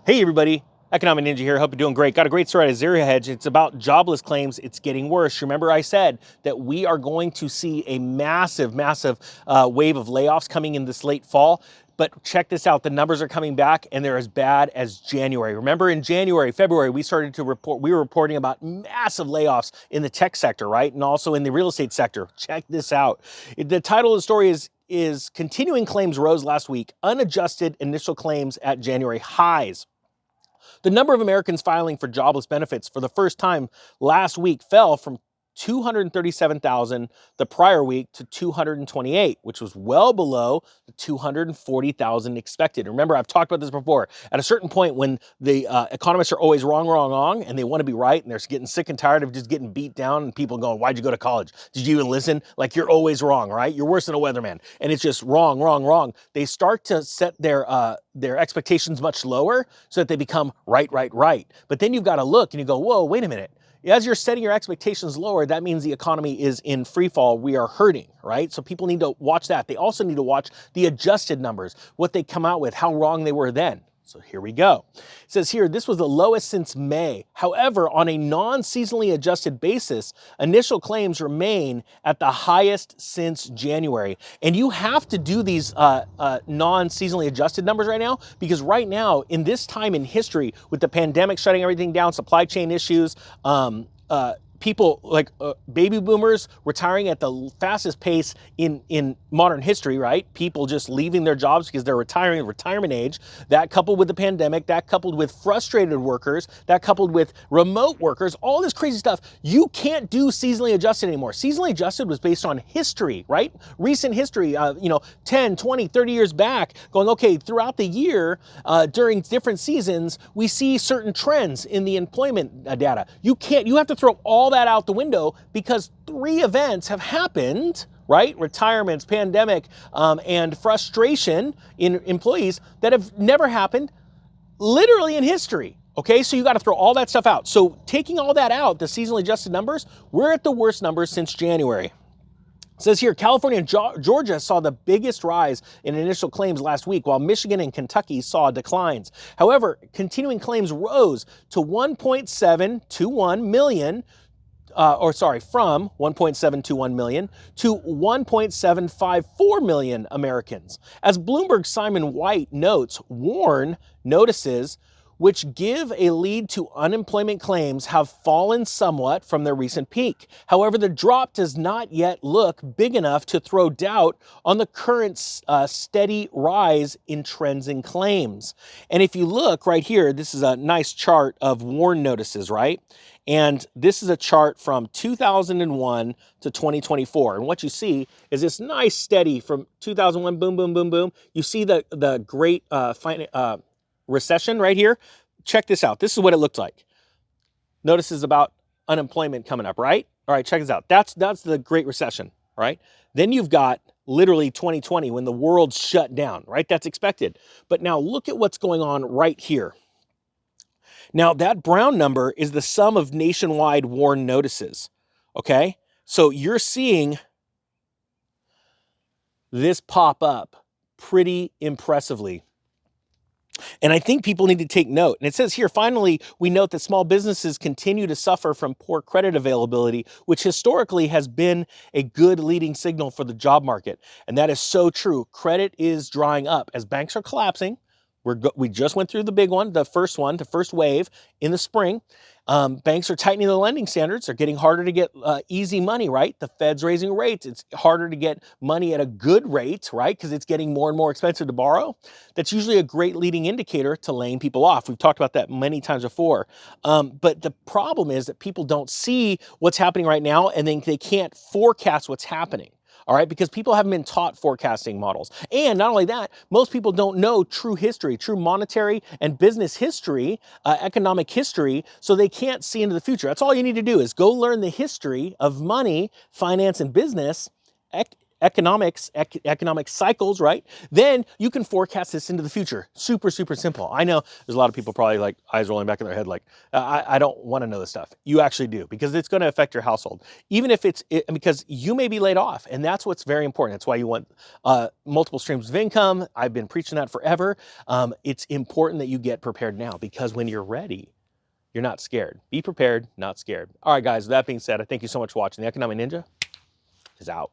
Hey everybody, Economic Ninja here. Hope you're doing great. Got a great story out of Zero Hedge. It's about jobless claims. It's getting worse. Remember I said that we are going to see a massive wave of layoffs coming in this late fall. But check this out, the numbers are coming back and they're as bad as January. Remember in January, February, we were reporting about massive layoffs in the tech sector, right? And also in the real estate sector. Check this out. The title of the story is Continuing Claims Rose Last Week, Unadjusted Initial Claims at January Highs. The number of Americans filing for jobless benefits for the first time last week fell from 237,000 the prior week to 228, which was well below the 240,000 expected. Remember, I've talked about this before. At a certain point when the economists are always wrong, and they want to be right, and they're getting sick and tired of just getting beat down and people going, why'd you go to college? Did you even listen? Like, you're always wrong, right? You're worse than a weatherman. And it's just wrong. They start to set their expectations much lower so that they become right. But then you've got to look and you go, whoa, wait a minute. As you're setting your expectations lower, that means the economy is in free fall. We are hurting, right? So people need to watch that. They also need to watch the adjusted numbers, what they come out with, how wrong they were then. So here we go. It says here, this was the lowest since May. However, on a non-seasonally adjusted basis, initial claims remain at the highest since January. And you have to do these non-seasonally adjusted numbers right now, because right now, in this time in history, with the pandemic shutting everything down, supply chain issues, people like baby boomers retiring at the fastest pace in modern history, right? People just leaving their jobs because they're retiring at retirement age. That coupled with the pandemic, that coupled with frustrated workers, that coupled with remote workers, all this crazy stuff. You can't do seasonally adjusted anymore. Seasonally adjusted was based on history, right? Recent history, 10, 20, 30 years back, going, okay, throughout the year, during different seasons, we see certain trends in the employment data. You have to throw all that out the window because 3 events have happened, right? Retirements, pandemic, and frustration in employees that have never happened literally in history. Okay, so you got to throw all that stuff out. So taking all that out, the seasonally adjusted numbers, we're at the worst numbers since January. It says here, California and Georgia saw the biggest rise in initial claims last week, while Michigan and Kentucky saw declines. However, continuing claims rose to 1.721 million, from 1.721 million to 1.754 million Americans. As Bloomberg's Simon White notes, WARN notices, which give a lead to unemployment claims, have fallen somewhat from their recent peak. However, the drop does not yet look big enough to throw doubt on the current steady rise in trends in claims. And if you look right here, this is a nice chart of WARN notices, right? And this is a chart from 2001 to 2024. And what you see is this nice steady from 2001, boom. You see the great recession right here. Check this out. This is what it looked like. Notices about unemployment coming up, right? All right, check this out. That's the Great Recession, right? Then you've got literally 2020 when the world shut down, right? That's expected. But now look at what's going on right here. Now, that brown number is the sum of nationwide WARN notices, okay? So you're seeing this pop up pretty impressively. And I think people need to take note. And it says here, finally, we note that small businesses continue to suffer from poor credit availability, which historically has been a good leading signal for the job market. And that is so true. Credit is drying up as banks are collapsing. We just went through the big one, the first wave in the spring. Banks are tightening the lending standards. They're getting harder to get easy money, right? The Fed's raising rates. It's harder to get money at a good rate, right? Because it's getting more and more expensive to borrow. That's usually a great leading indicator to laying people off. We've talked about that many times before. But the problem is that people don't see what's happening right now, and then they can't forecast what's happening. All right, because people haven't been taught forecasting models. And not only that, most people don't know true history, true monetary and business history, economic history, so they can't see into the future. That's all you need to do is go learn the history of money, finance, and business, economic cycles, right? Then you can forecast this into the future. Super, super simple. I know there's a lot of people probably like eyes rolling back in their head like, I don't want to know this stuff. You actually do, because it's going to affect your household. Even if because you may be laid off, and that's what's very important. That's why you want multiple streams of income. I've been preaching that forever. It's important that you get prepared now, because when you're ready, you're not scared. Be prepared, not scared. All right, guys, with that being said, I thank you so much for watching. The Economic Ninja is out.